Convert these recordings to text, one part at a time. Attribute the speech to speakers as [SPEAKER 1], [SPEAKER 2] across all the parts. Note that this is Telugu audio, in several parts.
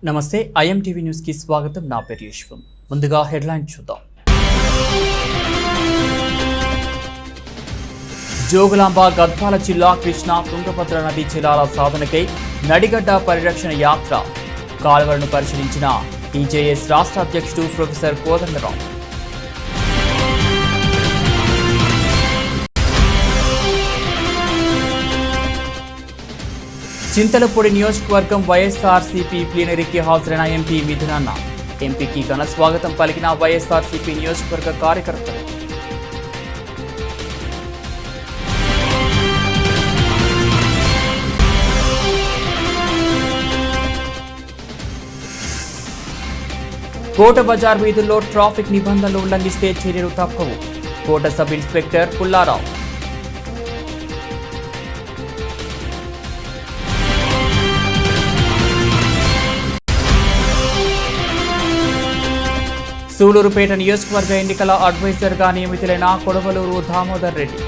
[SPEAKER 1] నమస్తే ఐఎంటీవీ న్యూస్ కి స్వాగతం. నా పేరు యశ్వం. ముందుగా హెడ్లైన్ చూద్దాం. జోగులాంబ గద్వాల జిల్లా కృష్ణా తుంగభద్ర నదీ జలాల సాధనకై నడిగడ్డ పరిరక్షణ యాత్ర. కాలువలను పరిశీలించిన టీజేఎస్ రాష్ట్ర అధ్యక్షుడు ప్రొఫెసర్ కోదండరాం. చింతలపూడి నియోజకవర్గం వైఎస్ఆర్సీపీ ప్లీనరీకి హాజరైన ఎంపీ మిథునన్న. ఎంపీకి ఘన స్వాగతం పలికిన వైఎస్ఆర్సీపీ నియోజకవర్గ కార్యకర్తలు. కోట బజార్ వీధుల్లో ట్రాఫిక్ నిబంధనలు ఉల్లంఘిస్తే చర్యలు తప్పవు. కోట సబ్ ఇన్స్పెక్టర్ పుల్లారావు. సూలూరుపేట నియోజకవర్గ ఎన్నికల అడ్వైజర్గా నియమితులైన కొడవలూరు దామోదర్ రెడ్డి.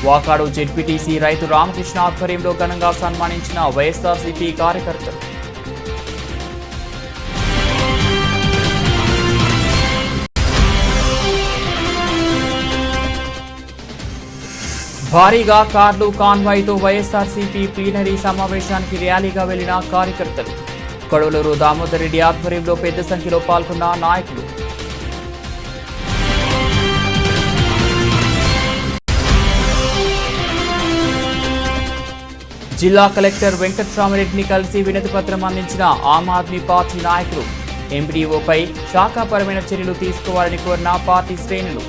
[SPEAKER 1] వాకాడు జెడ్పీటీసీ రైతు రామకృష్ణ ఆధ్వర్యంలో ఘనంగా సన్మానించిన వైఎస్ఆర్సీపీ కార్యకర్తలు. భారీగా కార్లు కాన్వాయ్తో వైఎస్ఆర్సీపీ ప్లీనరీ సమావేశానికి ర్యాలీగా వెళ్లిన కార్యకర్తలు. కొడవలూరు దామోదర్ రెడ్డి ఆధ్వర్యంలో పెద్ద సంఖ్యలో పాల్గొన్న నాయకులు. జిల్లా కలెక్టర్ వెంకట్రామరెడ్డిని కలిసి వినతి పత్రం అందించిన ఆమ్ ఆద్మీ పార్టీ నాయకులు. ఎంపీడీఓపై శాఖాపరమైన చర్యలు తీసుకోవాలని కోరిన పార్టీ శ్రేణులు.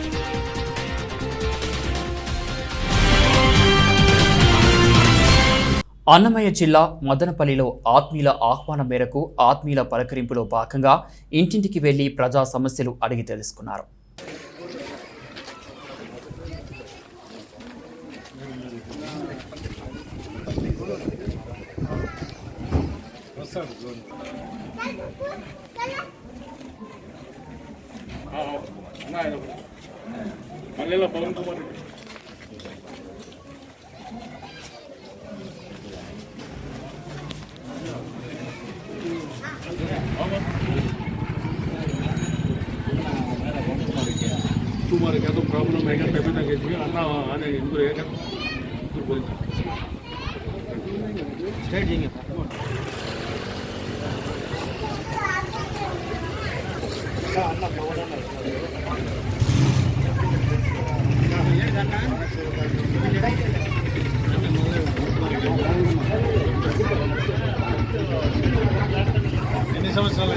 [SPEAKER 1] అన్నమయ్య జిల్లా మదనపల్లిలో ఆత్మీయుల ఆహ్వానం మేరకు ఆత్మీయుల పలకరింపులో భాగంగా ఇంటింటికి వెళ్లి ప్రజా సమస్యలు అడిగి తెలుసుకున్నారు.
[SPEAKER 2] तुम्हारे क्या तो प्रॉब्लम है क्या तभी तक है अन्ना आने इनको है क्या बोल स्टेट देंगे ఎన్ని సంవత్సరాలు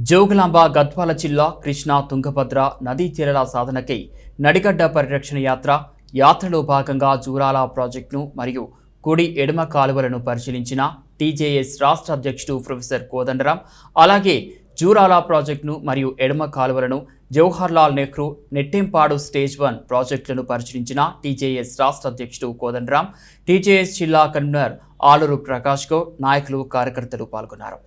[SPEAKER 1] జోగులాంబ గద్వాల జిల్లా కృష్ణా తుంగభద్ర నదీ జలాల సాధనకై నడిగడ్డ పరిరక్షణ యాత్రలో భాగంగా జూరాల ప్రాజెక్టును మరియు కుడి ఎడమ కాలువలను పరిశీలించిన టీజేఎస్ రాష్ట్ర అధ్యక్షుడు ప్రొఫెసర్ కోదండరాం, అలాగే జూరాల ప్రాజెక్టును మరియు ఎడమ కాలువలను, జవహర్లాల్ నెహ్రూ నెట్టెంపాడు స్టేజ్ 1 ప్రాజెక్టులను పరిశీలించిన టీజేఎస్ రాష్ట్ర అధ్యక్షుడు కోదండరాం, టీజేఎస్ జిల్లా కన్వీనర్ ఆలూరు ప్రకాష్ గౌడ్, నాయకులు, కార్యకర్తలు పాల్గొన్నారు.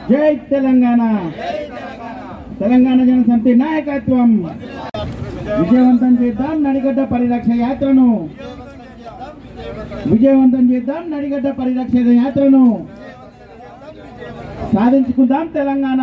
[SPEAKER 3] జై తెలంగాణ. తెలంగాణ జనసమితి నాయకత్వం విజయవంతం చేద్దాం. నడిగడ్డ పరిరక్ష యాత్రను విజయవంతం చేద్దాం. నడిగడ్డ పరిరక్ష యాత్రను సాధించుకుందాం. తెలంగాణ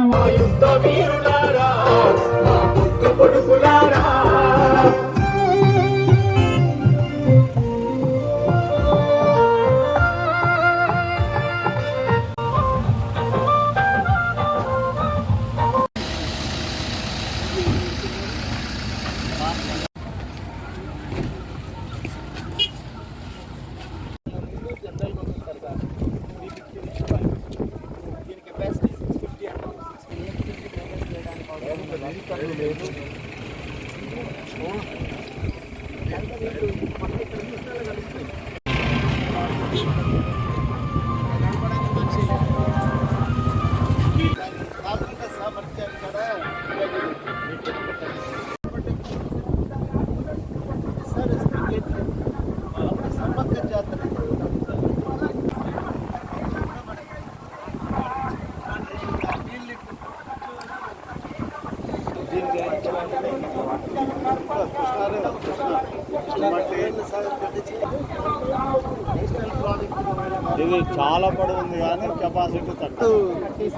[SPEAKER 4] ఇది చాలా పొడవు ఉంది కానీ కెపాసిటీ తక్కువ.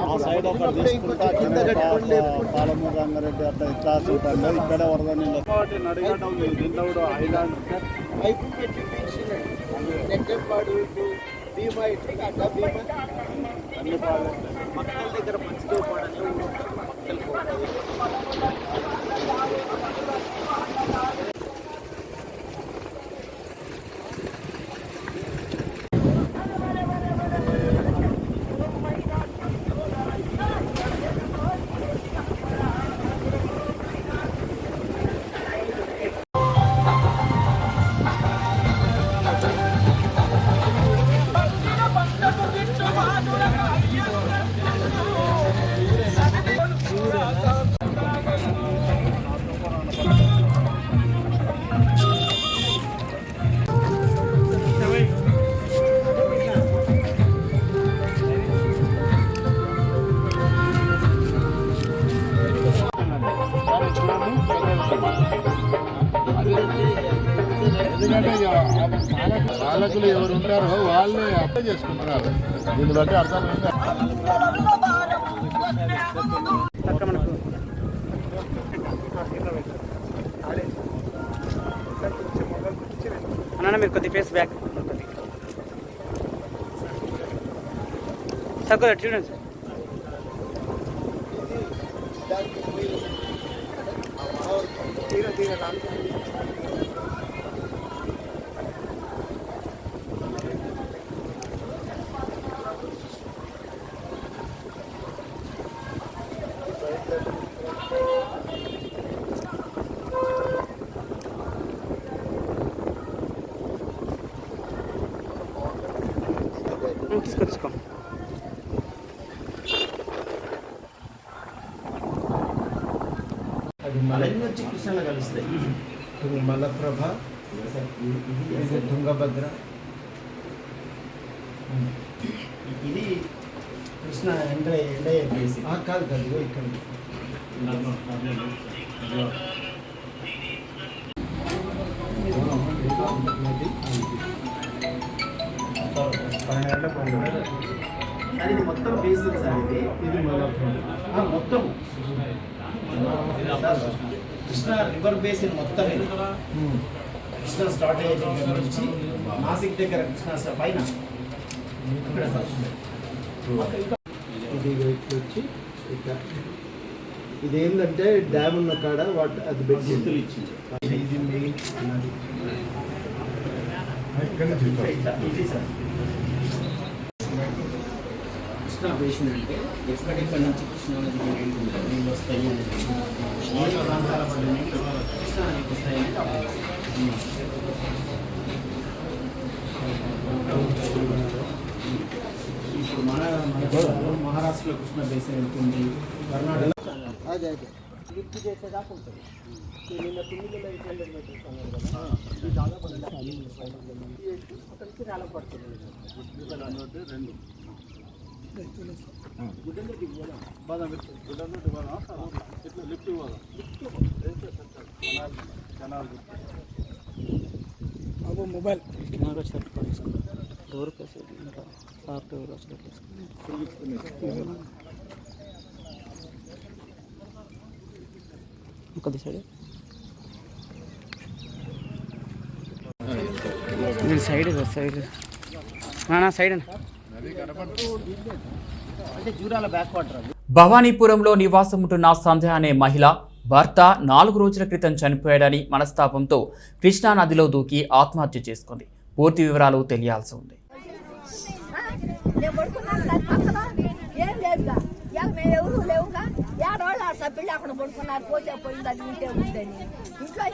[SPEAKER 4] ఆ సైడ్ ఒకటి తీసుకుంటా పాలమూరు రంగారెడ్డి అట్లా ఇట్లా చూపండి. ఇక్కడే వరద నీళ్ళు నడిగడ్డ ఉంది. దీంట్లో కూడా ఐలాండ్ అన్ని మక్కల దగ్గర మంచిగా పాలకులు ఎవరు ఉంటారో వాళ్ళే అప్లై చేసుకుంటున్నారు. దీన్ని బట్టి అర్థం
[SPEAKER 5] అన్న మీరు కొద్ది ఫేస్ బ్యాక్ సార్ కొద్దిగా చూడండి సార్. తీసుకో
[SPEAKER 3] అది మలైన వచ్చి కృష్ణలో కలుస్తాయి. మలప్రభ, ఇది తుంగభద్ర, ఇది కృష్ణ ఎండయ్య ప్లేస్. కాదు కాదు ఇక్కడ సార్ ఇది మొత్తం బేసిక్ సార్. ఇది మొత్తం కృష్ణ రివర్ బేసిన్ మొత్తం ఇది. కృష్ణ స్టార్ట్ అయ్యే దగ్గర నుంచి నాసిక్ దగ్గర కృష్ణ పైన ఇక్కడ సార్ ఇది వచ్చి ఇక్కడ ఇది ఏంటంటే డ్యామ్ ఉన్న కాడ వాటి అది బెడ్ గుర్తులు ఇచ్చింది. ఇది మెయిన్ ఇది సార్ కృష్ణా బేసిన్ అంటే ఎక్కడెక్కడి నుంచి కృష్ణా నదికి నీళ్ళు వస్తాయి అనేది, ఏ ప్రాంతాల పడి నీళ్ళు కృష్ణా నదికి వస్తాయి అనేది ఇప్పుడు మన మహారాష్ట్రలో కృష్ణ బేసిన్ వెళ్తుంది, కర్ణాటక
[SPEAKER 6] అదే లిఫ్ట్ చేసేదాకా ఉంటుంది. నిన్న 900 మీటర్స్ అన్నారు కదా, ఈ దాదాపు అక్కడికి రాళ్ళ పడుతుంది. గుడ్డలోకి
[SPEAKER 4] బాగా గుడ్డలోకి ఇవ్వాలా ఇట్లా లిఫ్ట్ ఇవ్వాలా
[SPEAKER 6] అబ్బో మొబైల్ కెమెరా సెట్ చేసుకోండి. డోర్ ప్లేస్ ఇంకా సాఫ్ట్వేర్ సెట్ చేసుకోండి. కొద్ది సైడ్ సైడ్ సైడ్ సైడ్
[SPEAKER 3] అంటే జూరాల బ్యాక్ వాటర్.
[SPEAKER 1] భవానీపురంలో నివాసం ఉంటున్న సంధ్య అనే మహిళ భర్త 4 రోజుల క్రితం చనిపోయాడని మనస్తాపంతో కృష్ణానదిలో దూకి ఆత్మహత్య చేసుకుంది. పూర్తి వివరాలు తెలియాల్సి ఉంది.
[SPEAKER 7] సభ్యులు అక్కడ పడుకున్నారు, పోతే పోయింది, అది ఉంటే ఉందని ఇంట్లో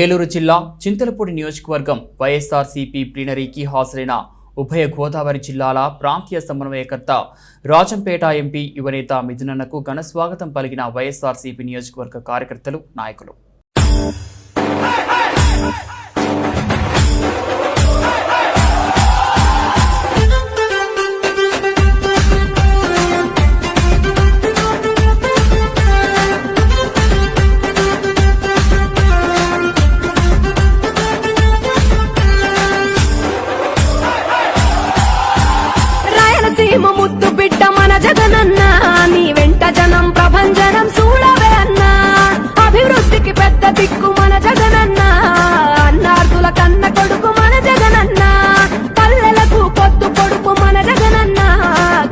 [SPEAKER 1] ఏలూరు జిల్లా చింతలపూడి నియోజకవర్గం వైఎస్ఆర్సీపీ ప్లీనరీకి హాజరైన ఉభయ గోదావరి జిల్లాల ప్రాంతీయ సమన్వయకర్త రాజంపేట ఎంపీ యువనేత మిథునన్నకు ఘన స్వాగతం పలికిన వైఎస్ఆర్సీపీ నియోజకవర్గ కార్యకర్తలు, నాయకులు.
[SPEAKER 8] ముద్దు బిడ్డ మన జగనన్న, నీ వెంట జనం ప్రభంజనం చూడవే అన్నా. అభివృద్ధికి పెద్ద దిక్కు మన జగనన్న, అన్నార్థుల కన్న కొడుకు మన జగనన్న. పల్లెలకు పొద్దు పొడుపు మన జగనన్న,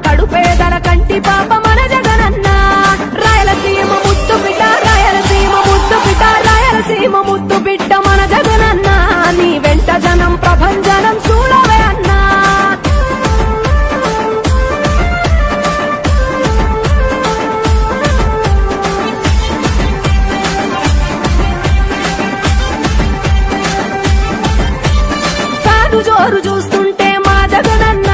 [SPEAKER 8] కడుపేదల కంటి పాప మన జగనన్న. రాయలసీమ ముద్దు బిడ్డ, రాయలసీమ ముద్దు బిడ్డ, రాయలసీమ ముద్దు బిడ్డ మన జగనన్న, నీ వెంట జనం ప్రభంజనం చూడవే అన్నా. జోరు చూస్తుంటే మా జగనన్న,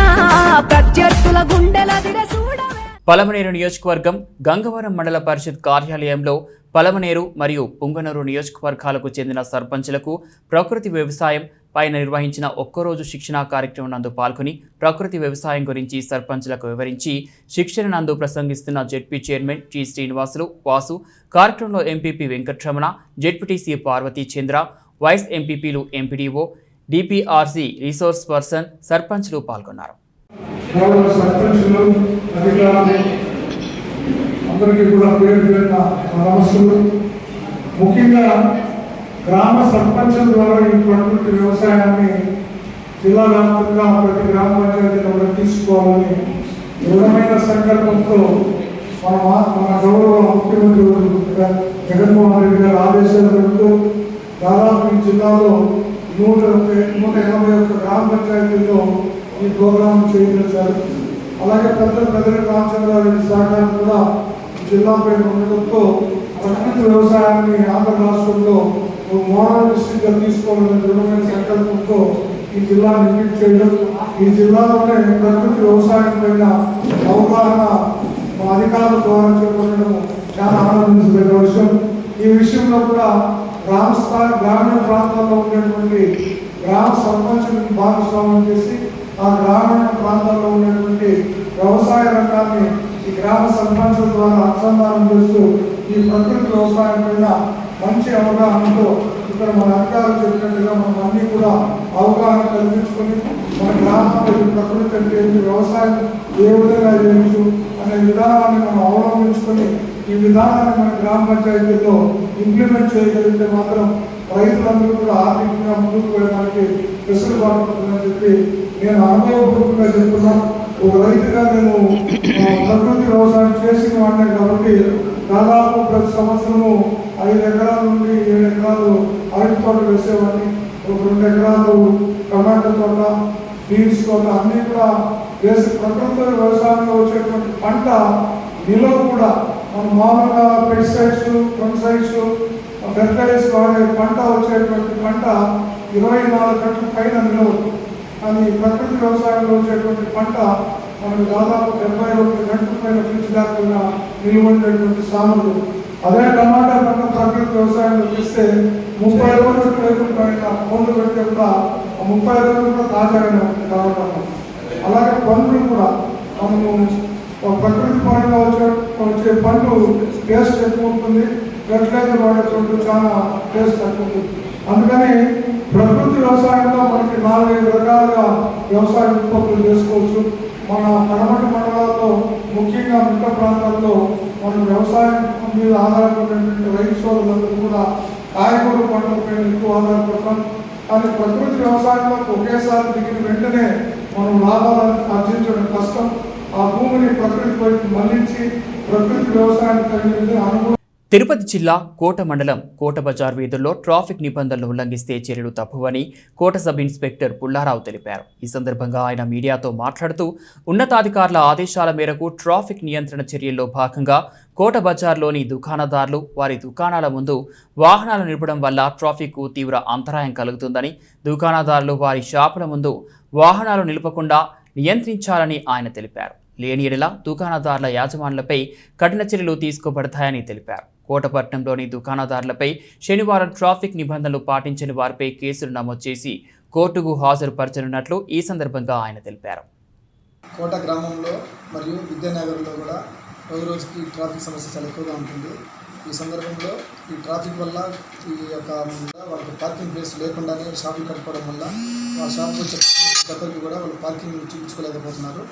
[SPEAKER 8] ప్రత్యర్థుల గుండెల చూడవే.
[SPEAKER 1] పలమనేరు నియోజకవర్గం గంగవరం మండల పరిషత్ కార్యాలయంలో పలమనేరు మరియు పుంగనూరు నియోజకవర్గాలకు చెందిన సర్పంచులకు ప్రకృతి వ్యవసాయం పైన నిర్వహించిన ఒక్కరోజు శిక్షణా కార్యక్రమం నందు పాల్గొని ప్రకృతి వ్యవసాయం గురించి సర్పంచులకు వివరించి శిక్షణ నందు ప్రసంగిస్తున్న ZP chairman T Srinivasulu Vasu, కార్యక్రమంలో MPP Venkatramana, ZPTC Parvathi Chandra, vice ఎంపీపీలు ఎంపీడీఓ, డిపిఆర్సి రిసోర్స్ పర్సన్, సర్పంచ్లు పాల్గొన్నారు.
[SPEAKER 9] అందరికీ కూడా పేరు పేరున నమస్సులు. ముఖ్యంగా గ్రామ సర్పంచుల ద్వారా ఈ ప్రకృతి వ్యవసాయాన్ని జిల్లా వ్యాప్తంగా ప్రతి గ్రామ పంచాయతీలో తీసుకోవాలని దృఢమైన సంకల్పంతో మన గౌరవ ముఖ్యమంత్రి జగన్మోహన్ రెడ్డి గారి ఆదేశాల మేరకు దాదాపు ఈ జిల్లాలో 181 గ్రామ పంచాయతీల్లో ఈ ప్రోగ్రాం చేయించారు. అలాగే ప్రజలకు రామచంద్రారెడ్డి సహకారం కూడా జిల్లాపై ఉండడంతో ప్రకృతి వ్యవసాయాన్ని ఆంధ్ర రాష్ట్రంలో మోడల్ డిస్ట్రిక్ట్గా తీసుకోవాలనే దృఢమైన సంకల్పంతో ఈ జిల్లాను విజిట్ చేయడం, ఈ జిల్లాలోనే ప్రకృతి వ్యవసాయం పైన అవగాహన మా అధికారుల ద్వారా చేపట్టడం చాలా ఆనందించదగ్గ విషయం. ఈ విషయంలో కూడా గ్రామీణ ప్రాంతాల్లో ఉండేటువంటి గ్రామ సర్పంచులను భాగస్వామ్యం చేసి ఆ గ్రామీణ ప్రాంతాల్లో ఉండేటువంటి వ్యవసాయ రంగాన్ని ఈ గ్రామ సర్పంచుల ద్వారా అనుసంధానం చేస్తూ ఈ ప్రకృతి వ్యవసాయం పైన మంచి అవగాహనతో ఇక్కడ మన అధికారులు చెప్పినట్టుగా మనం అన్ని కూడా అవగాహన కల్పించుకొని మన గ్రామంలో ప్రకృతి అంటే వ్యవసాయం ఏ విధంగా చేయొచ్చు అనే విధానాన్ని మనం అవలంబించుకొని ఈ విధానాన్ని మన గ్రామ పంచాయతీల్లో ఇంప్లిమెంట్ చేయగలిగితే మాత్రం రైతులందరూ కూడా ఆర్థికంగా ముందుకు వెళ్ళడానికి వెసులుబాటు ఉంటుందని చెప్పి నేను అనుభవపూర్వకంగా చెప్తున్నాను. ఒక రైతుగా నేను ప్రకృతి వ్యవసాయం చేసిన వాడినే కాబట్టి దాదాపు ప్రతి సంవత్సరము 5 ఎకరాల నుండి 7 ఎకరాలు అరటి తోట వేసేవాడిని. ఒక 2 ఎకరాలు టమాటా తోట, బీన్స్ తోట అన్నీ కూడా వేసి ప్రకృతి వ్యవసాయంలో వచ్చేటువంటి పంట నిల్వ కూడా మనం మామూలుగా పెస్టిసైడ్స్, ఫంగిసైడ్స్, ఫెర్టిలైజర్స్ వాడే పంట వచ్చేటువంటి పంట 24 గంటల పైన నిల్వ. కానీ ప్రకృతి వ్యవసాయంలో వచ్చేటువంటి పంట మనకు దాదాపు 71 గంటల పైన ఫ్రిడ్జ్ దాకా నిల్వ ఉండేటువంటి సామర్థ్యం. అదే టమాటా పంట ప్రకృతి వ్యవసాయంలో చేస్తే 30 రోజుల పైన పండ్లు పెడితే కూడా 30 రోజులు కూడా తాజాగానే ఉంటుంది టమాటా పంట. అలాగే పండ్లు కూడా మనము ప్రకృతి పంటలో వచ్చే పండ్లు టేస్ట్ ఎక్కువ ఉంటుంది, ఫెర్టిలైజర్ వాడేటువంటి చాలా టేస్ట్ తక్కువ ఉంటుంది. అందుకని ప్రకృతి వ్యవసాయంలో మనకి 4-5 రకాలుగా వ్యవసాయ ఉత్పత్తులు చేసుకోవచ్చు. మన కడమటి మండలాల్లో ముఖ్యంగా మిట్ట ప్రాంతాల్లో మనం వ్యవసాయం మీద ఆధారపడినటువంటి రైతు సోదరులందరూ కూడా కాయగూర పంటలపై ఎక్కువ ఆధారపడతాం. కానీ ప్రకృతి వ్యవసాయంలో ఒకేసారి దిగిన వెంటనే మనం లాభాలను ఆర్జించడం కష్టం. ఆ భూమిని ప్రకృతి వైపు మళ్లించి ప్రకృతి వ్యవసాయానికి తగిన అనుగుణంగా
[SPEAKER 1] తిరుపతి జిల్లా కోట మండలం కోట బజార్ వీధుల్లో ట్రాఫిక్ నిబంధనలు ఉల్లంఘిస్తే చర్యలు తప్పువని కోట సబ్ ఇన్స్పెక్టర్ పుల్లారావు తెలిపారు. ఈ సందర్భంగా ఆయన మీడియాతో మాట్లాడుతూ ఉన్నతాధికారుల ఆదేశాల మేరకు ట్రాఫిక్ నియంత్రణ చర్యల్లో భాగంగా కోట బజార్లోని దుకాణదారులు వారి దుకాణాల ముందు వాహనాలు నిలపడం వల్ల ట్రాఫిక్కు తీవ్ర అంతరాయం కలుగుతుందని, దుకాణదారులు వారి షాపుల ముందు వాహనాలు నిలపకుండా నియంత్రించాలని ఆయన తెలిపారు. లేని ఎడల దుకాణదారుల యాజమానులపై కఠిన చర్యలు తీసుకోబడతాయని తెలిపారు. కోటపట్నంలోని దుకాణదారులపై శనివారం ట్రాఫిక్ నిబంధనలు పాటించని వారిపై కేసులు నమోదు చేసి కోర్టుకు హాజరుపరచనున్నట్లు ఈ సందర్భంగా ఆయన తెలిపారు.
[SPEAKER 10] కోట గ్రామంలో మరియు విద్యానగర్లో కూడా రోజుకి ట్రాఫిక్ సమస్య చాలా ఎక్కువగా ఉంటుంది. ఈ సందర్భంలో ఈ ట్రాఫిక్ వల్ల ఈ యొక్క వాళ్ళకి పార్కింగ్ ప్లేస్ లేకుండానే షాపులు కట్టుకోవడం వల్ల ఆ షాపు వచ్చే దగ్గరికి కూడా వాళ్ళు పార్కింగ్ చూపించుకోలేకపోతున్నారు.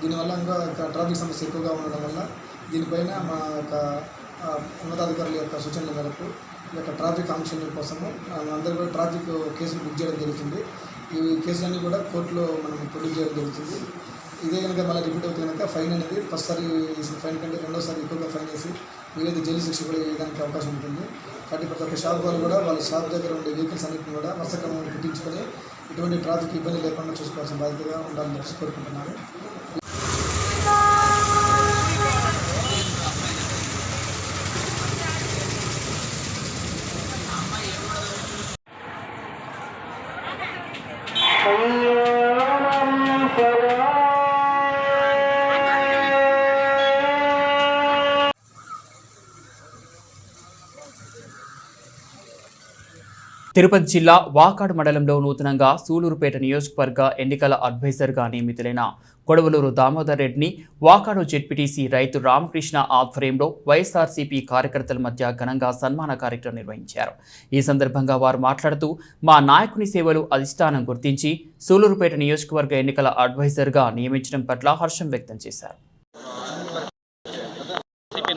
[SPEAKER 10] దీనివల్ల ఇంకా ట్రాఫిక్ సమస్య ఎక్కువగా ఉండడం వల్ల దీనిపైన మా యొక్క ఉన్నతాధికారుల యొక్క సూచనల మేరకు ఈ యొక్క ట్రాఫిక్ ఆంక్షల కోసము అందరూ కూడా ట్రాఫిక్ కేసులు బుక్ చేయడం జరుగుతుంది. ఈ కేసులన్నీ కూడా కోర్టులో మనం ప్రొడ్యూస్ చేయడం జరుగుతుంది. ఇదే కనుక మళ్ళీ రిపీట్ అవుతే కనుక ఫైన్ అనేది ఫస్ట్సారి ఫైన్ కంటే రెండోసారి ఎక్కువగా ఫైన్ వేసి వీలైతే జైలు శిక్ష కూడా వేయడానికి అవకాశం ఉంటుంది. కాబట్టి ప్రతి ఒక్క షాప్ వాళ్ళు కూడా వాళ్ళ షాప్ దగ్గర ఉండే వెహికల్స్ అన్నింటినీ కూడా వర్షక్రమంలో పెట్టించుకొని ఎటువంటి ట్రాఫిక్ ఇబ్బంది లేకుండా చూసుకోవాల్సిన బాధ్యతగా ఉండాలని చెప్పి కోరుకుంటున్నాను.
[SPEAKER 1] తిరుపతి జిల్లా వాకాడు మండలంలో నూతనంగా సూలూరుపేట నియోజకవర్గ ఎన్నికల అడ్వైజర్గా నియమితులైన కొడవలూరు దామోదర్ రెడ్డిని వాకాడు జెడ్పీటీసీ రైతు రామకృష్ణ ఆధ్వర్యంలో వైఎస్ఆర్సీపీ కార్యకర్తల మధ్య ఘనంగా సన్మాన కార్యక్రమం నిర్వహించారు. ఈ సందర్భంగా వారు మాట్లాడుతూ మా నాయకుని సేవలు అధిష్టానం గుర్తించి సూలూరుపేట నియోజకవర్గ ఎన్నికల అడ్వైజర్గా నియమించడం పట్ల హర్షం వ్యక్తం చేశారు.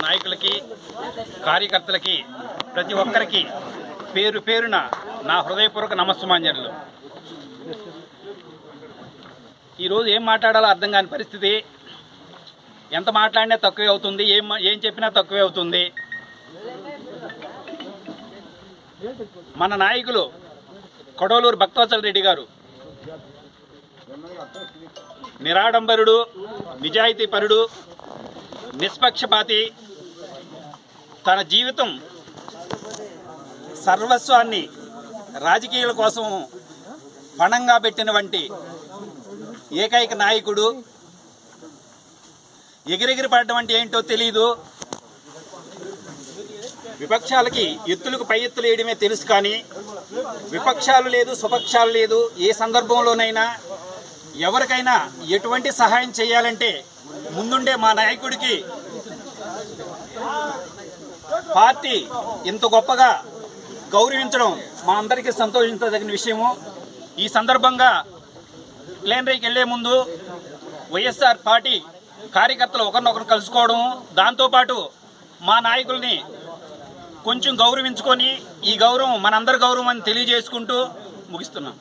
[SPEAKER 11] నాయకులకి, కార్యకర్తలకి, ప్రతి ఒక్కరికి పేరు పేరున నా హృదయపూర్వక నమస్సుమాంజనులు. ఈరోజు ఏం మాట్లాడాలో అర్థం కాని పరిస్థితి. ఎంత మాట్లాడినా తక్కువే అవుతుంది, ఏం చెప్పినా తక్కువే అవుతుంది. మన నాయకులు కొడవలూరు భక్తవత్సల రెడ్డి గారు నిరాడంబరుడు, నిజాయితీపరుడు, నిష్పక్షపాతి, తన జీవితం సర్వస్వాన్ని రాజకీయాల కోసం పణంగా పెట్టినటువంటి ఏకైక నాయకుడు. ఎగిరెగిరి పడడం అంటే ఏంటో తెలీదు. విపక్షాలకి ఎత్తులకు పై ఎత్తులు వేయడమే తెలుసు, కానీ విపక్షాలు లేదు, స్వపక్షాలు లేదు. ఏ సందర్భంలోనైనా ఎవరికైనా ఎటువంటి సహాయం చేయాలంటే ముందుండే మా నాయకుడికి పార్టీ ఇంత గొప్పగా గౌరవించడం మా అందరికీ సంతోషించదగిన విషయము. ఈ సందర్భంగా ప్లేనరీకి వెళ్లే ముందు వైఎస్ఆర్ పార్టీ కార్యకర్తలు ఒకరినొకరు కలుసుకోవడం, దాంతోపాటు మా నాయకుల్ని కొంచెం గౌరవించుకొని ఈ గౌరవం మనందరి గౌరవం అని తెలియజేసుకుంటూ ముగిస్తున్నాం.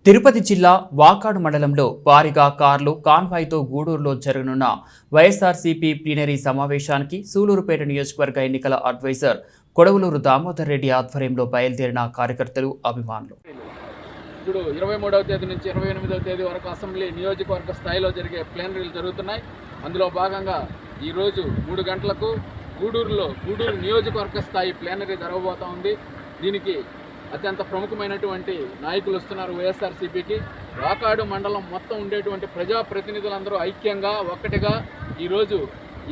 [SPEAKER 1] తిరుపతి జిల్లా వాకాడు మండలంలో భారీగా కార్లు కాన్వాయ్తో గూడూరులో జరగనున్న వైఎస్ఆర్సీపీ ప్లీనరీ సమావేశానికి సూలూరుపేట నియోజకవర్గ ఎన్నికల అడ్వైజర్ కొడవలూరు దామోదర్ రెడ్డి ఆధ్వర్యంలో బయలుదేరిన కార్యకర్తలు, అభిమానులు.
[SPEAKER 2] ఇప్పుడు 23వ తేదీ నుంచి 28వ తేదీ వరకు అసెంబ్లీ నియోజకవర్గ స్థాయిలో జరిగే ప్లీనరీలు జరుగుతున్నాయి. అందులో భాగంగా ఈరోజు 3 గంటలకు గూడూరు నియోజకవర్గ స్థాయి ప్లీనరీ జరగబోతా ఉంది. దీనికి అత్యంత ప్రముఖమైనటువంటి నాయకులు వస్తున్నారు. వైఎస్ఆర్సీపీకి వాకాడు మండలం మొత్తం ఉండేటువంటి ప్రజాప్రతినిధులందరూ ఐక్యంగా ఒక్కటిగా ఈరోజు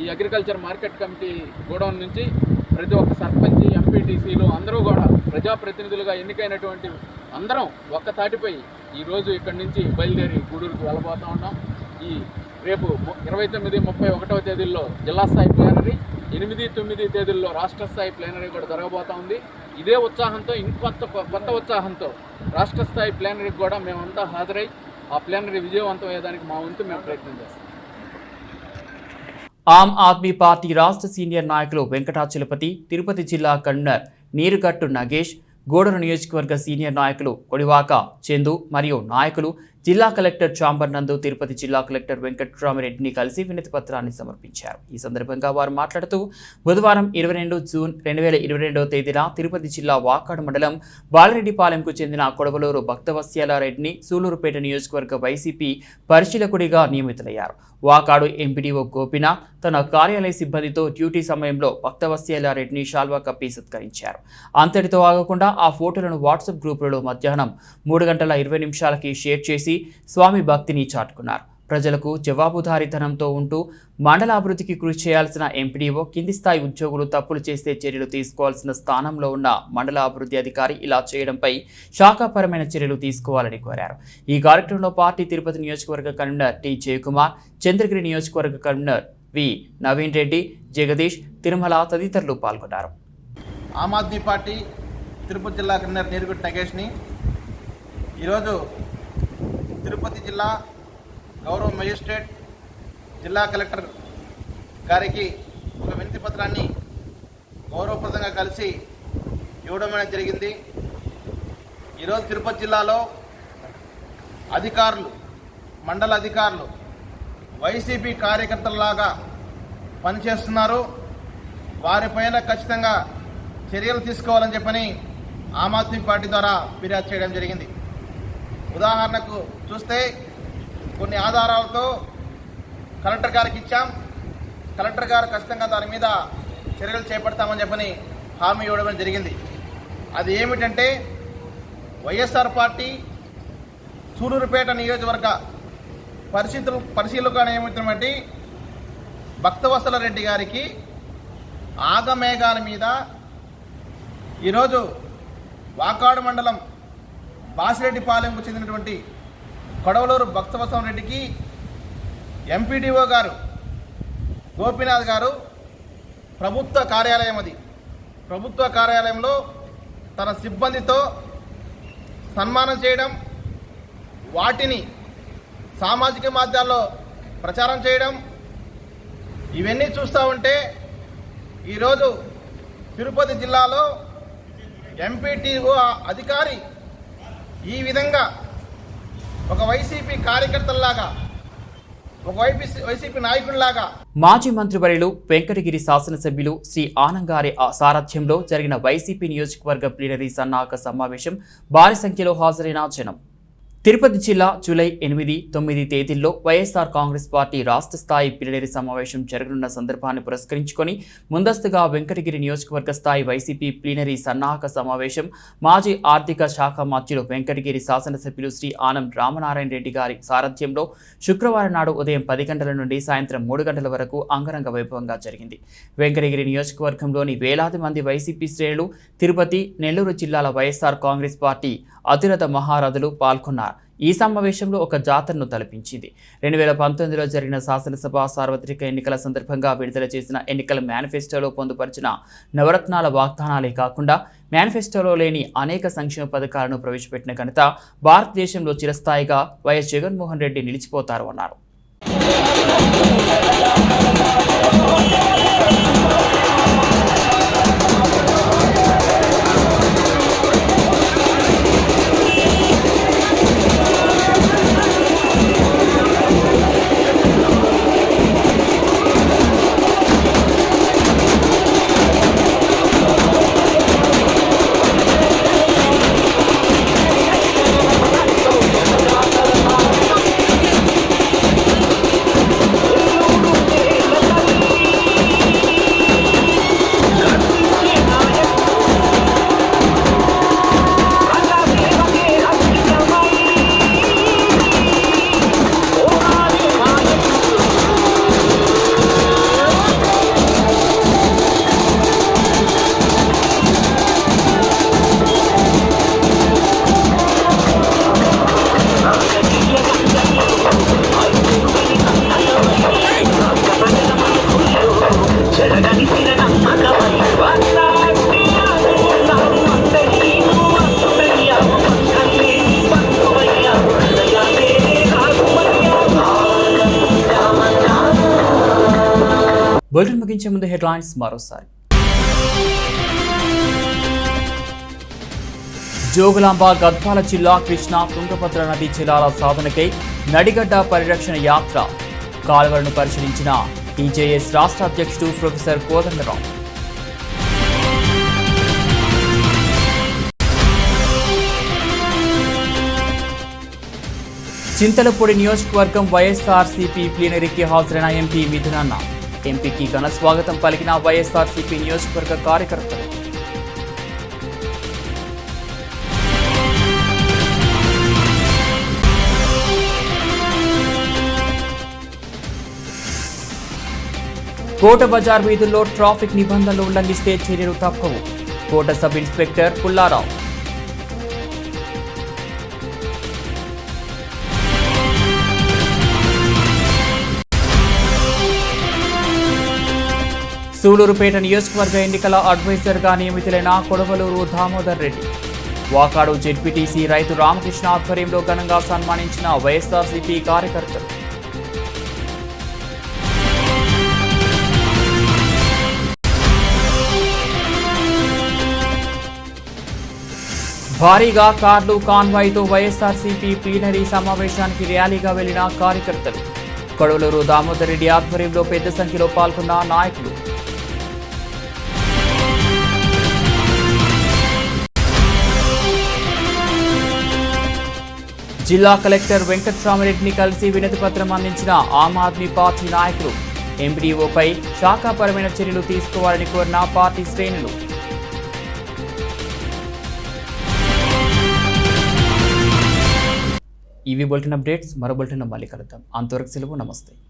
[SPEAKER 2] ఈ అగ్రికల్చర్ మార్కెట్ కమిటీ గోడౌన్ నుంచి ప్రతి ఒక్క సర్పంచ్, ఎంపీటీసీలు అందరూ కూడా ప్రజాప్రతినిధులుగా ఎన్నికైనటువంటి అందరం ఒక్క తాటిపై ఈరోజు ఇక్కడి నుంచి బయలుదేరి గూడూరుకు వెళ్ళబోతూ ఉన్నాం. ఈ రేపు 29, 31వ తేదీల్లో జిల్లా స్థాయి ప్లీనరీ, 8, 9 తేదీల్లో రాష్ట్ర స్థాయి ప్లీనరీ కూడా జరగబోతూ ఉంది. ఇదే ఉత్సాహంతో కొత్త ఉత్సాహంతో రాష్ట్ర స్థాయి ప్లీనరీకి కూడా మేమంతా హాజరై ఆ ప్లీనరీ విజయవంతం అయ్యేదానికి మా వంతు మేము ప్రయత్నం చేస్తాం.
[SPEAKER 1] ఆమ్ ఆద్మీ పార్టీ రాష్ట్ర సీనియర్ నాయకులు వెంకటాచలపతి, తిరుపతి జిల్లా కన్వీనర్ నీరుగట్టు నగేష్, గూడూరు నియోజకవర్గ సీనియర్ నాయకులు కొడివాక చందు మరియు నాయకులు జిల్లా కలెక్టర్ చాంబర్ నందు తిరుపతి జిల్లా కలెక్టర్ వెంకట్రామిరెడ్డిని కలిసి వినతి పత్రాన్ని సమర్పించారు. ఈ సందర్భంగా వారు మాట్లాడుతూ బుధవారం 22 జూన్ 2022వ తేదీన తిరుపతి జిల్లా వాకాడు మండలం బాలరెడ్డిపాలెంకు చెందిన కొడవలూరు భక్తవత్సలారెడ్డిని సూలూరుపేట నియోజకవర్గ వైసీపీ పరిశీలకుడిగా నియమితులయ్యారు. వాకాడు ఎంపీడీఓ గోపినాథ్ తన కార్యాలయ సిబ్బందితో డ్యూటీ సమయంలో భక్తవత్సలారెడ్డిని శాల్వా కప్పి సత్కరించారు. అంతటితో ఆగకుండా ఆ ఫోటోలను వాట్సాప్ గ్రూపులలో మధ్యాహ్నం 3:20 షేర్ చేసి స్వామి భక్తిని చాటుకున్నారు. ప్రజలకు జవాబుదారీతనంతో ఉంటూ మండల అభివృద్ధికి కృషి చేయాల్సిన ఎంపీడీఓ కింది స్థాయి ఉద్యోగులు తప్పులు చేస్తే చర్యలు తీసుకోవాల్సిన స్థానంలో ఉన్న మండల అభివృద్ధి అధికారి ఇలా చేయడంపై శాఖాపరమైన చర్యలు తీసుకోవాలని కోరారు. ఈ కార్యక్రమంలో పార్టీ తిరుపతి నియోజకవర్గ కన్వీనర్ టి జయకుమార్, చంద్రగిరి నియోజకవర్గ కన్వీనర్ వి నవీన్ రెడ్డి, జగదీష్, తిరుమల తదితరులు పాల్గొన్నారు.
[SPEAKER 3] ఆమ్ ఆద్మీ పార్టీ తిరుపతి జిల్లా కన్వీనర్ నీరుగట్టు నగేష్ని ఈరోజు తిరుపతి జిల్లా గౌరవ మెజిస్ట్రేట్, జిల్లా కలెక్టర్ గారికి ఒక వినతి పత్రాన్ని గౌరవప్రదంగా కలిసి ఇవ్వడం అనేది జరిగింది. ఈరోజు తిరుపతి జిల్లాలో అధికారులు, మండల అధికారులు వైసీపీ కార్యకర్తలలాగా పనిచేస్తున్నారు. వారిపైన ఖచ్చితంగా చర్యలు తీసుకోవాలని చెప్పని ఆమ్ ఆద్మీ పార్టీ ద్వారా ఫిర్యాదు చేయడం జరిగింది. ఉదాహరణకు చూస్తే కొన్ని ఆధారాలతో కలెక్టర్ గారికి ఇచ్చాం. కలెక్టర్ గారు ఖచ్చితంగా దాని మీద చర్యలు చేపడతామని చెప్పని హామీ ఇవ్వడం జరిగింది. అది ఏమిటంటే వైఎస్ఆర్ పార్టీ సూలూరుపేట నియోజకవర్గ పరిశీలకుగా నియమితున్నటువంటి భక్తవత్సలారెడ్డి గారికి ఆగమేఘాల మీద ఈరోజు వాకాడు మండలం బాసిరెడ్డిపాలెంకు చెందినటువంటి కొడవలూరు భక్తవత్సలారెడ్డికి ఎంపీడీఓ గారు గోపినాథ్ గారు ప్రభుత్వ కార్యాలయం, అది ప్రభుత్వ కార్యాలయంలో తన సిబ్బందితో సన్మానం చేయడం, వాటిని సామాజిక మాధ్యమాల్లో ప్రచారం చేయడం, ఇవన్నీ చూస్తూ ఉంటే ఈరోజు తిరుపతి జిల్లాలో ఎంపీటీఓ అధికారి ఈ విధంగా ఒక వైసీపీ కార్యకర్తల్లాగా, ఒక వైసీపీ నాయకుల్లాగా.
[SPEAKER 1] మాజీ మంత్రివర్యులు వెంకటగిరి శాసనసభ్యులు శ్రీ ఆనంగారి సారథ్యంలో జరిగిన వైసీపీ నియోజకవర్గ ప్లీనరీ సన్నాహక సమావేశం భారీ సంఖ్యలో హాజరైన జనం. తిరుపతి జిల్లా జూలై 8, 9 తేదీల్లో వైఎస్ఆర్ కాంగ్రెస్ పార్టీ రాష్ట్ర స్థాయి ప్లీనరీ సమావేశం జరగనున్న సందర్భాన్ని పురస్కరించుకొని ముందస్తుగా వెంకటగిరి నియోజకవర్గ స్థాయి వైసీపీ ప్లీనరీ సన్నాహక సమావేశం మాజీ ఆర్థిక శాఖ మంత్రులు వెంకటగిరి శాసనసభ్యులు శ్రీ ఆనం రామనారాయణ రెడ్డి గారి సారథ్యంలో శుక్రవారం నాడు ఉదయం 10 గంటల నుండి సాయంత్రం 3 గంటల వరకు అంగరంగ వైభవంగా జరిగింది. వెంకటగిరి నియోజకవర్గంలోని వేలాది మంది వైసీపీ శ్రేణులు, తిరుపతి, నెల్లూరు జిల్లాల వైఎస్ఆర్ కాంగ్రెస్ పార్టీ అతిరథ మహారథులు పాల్గొన్నారు. ఈ సమావేశంలో ఒక జాతరను తలపించింది. 2019లో జరిగిన శాసనసభ సార్వత్రిక ఎన్నికల సందర్భంగా విడుదల చేసిన ఎన్నికల మేనిఫెస్టోలో పొందుపరిచిన నవరత్నాల వాగ్దానాలే కాకుండా మేనిఫెస్టోలో లేని అనేక సంక్షేమ పథకాలను ప్రవేశపెట్టిన ఘనత భారతదేశంలో చిరస్థాయిగా వైఎస్ జగన్మోహన్ రెడ్డి నిలిచిపోతారు అన్నారు. బులెటిన్ ముగించే ముందు హెడ్లైన్స్ మరోసారి. జోగులాంబ గద్వాల జిల్లా కృష్ణా తుంగభద్ర నదీ జలాల సాధనకై నడిగడ్డ పరిరక్షణ యాత్ర కాలువలను పరిశీలించిన టీజేఎస్ రాష్ట్ర అధ్యక్షుడు ప్రొఫెసర్ కోదండరాం. చింతలపూడి నియోజకవర్గం వైఎస్ఆర్సీపీ ప్లీనరీకి హాజరైన ఎంపీ మిథునన్న. ఎంపీకి ఘన స్వాగతం పలికిన వైఎస్ఆర్సీపీ నియోజకవర్గ కార్యకర్తలు. కోట బజార్ వీధుల్లో ట్రాఫిక్ నిబంధనలు ఉల్లంఘిస్తే చర్యలు తప్పవు. కోట సబ్ ఇన్స్పెక్టర్ పుల్లారావు. సూలూరుపేట నియోజకవర్గ ఎన్నికల అడ్వైజర్గా నియమితులైన కొడవలూరు దామోదర్ రెడ్డి. వాకాడు జెడ్పీటీసీ రైతు రామకృష్ణ ఆధ్వర్యంలో ఘనంగా సన్మానించిన వైఎస్ఆర్సీపీ కార్యకర్తలు. భారీగా కార్లు కాన్వాయ్తో వైఎస్ఆర్సీపీ ప్లీనరీ సమావేశానికి ర్యాలీగా వెళ్లిన కార్యకర్తలు. కొడవలూరు దామోదర్ రెడ్డి ఆధ్వర్యంలో పెద్ద సంఖ్యలో పాల్గొన్న నాయకులు. జిల్లా కలెక్టర్ వెంకట్రామరెడ్డిని కలిసి వినతి పత్రం అందించిన ఆమ్ ఆద్మీ పార్టీ నాయకులు. ఎంపీడీఓపై శాఖాపరమైన చర్యలు తీసుకోవాలని కోరిన పార్టీ శ్రేణులు. ఇవి బులెటిన్ అప్డేట్స్. మరో బులెటిన్ మళ్ళీ కలుద్దాం. అంతవరకు సెలవు. నమస్తే.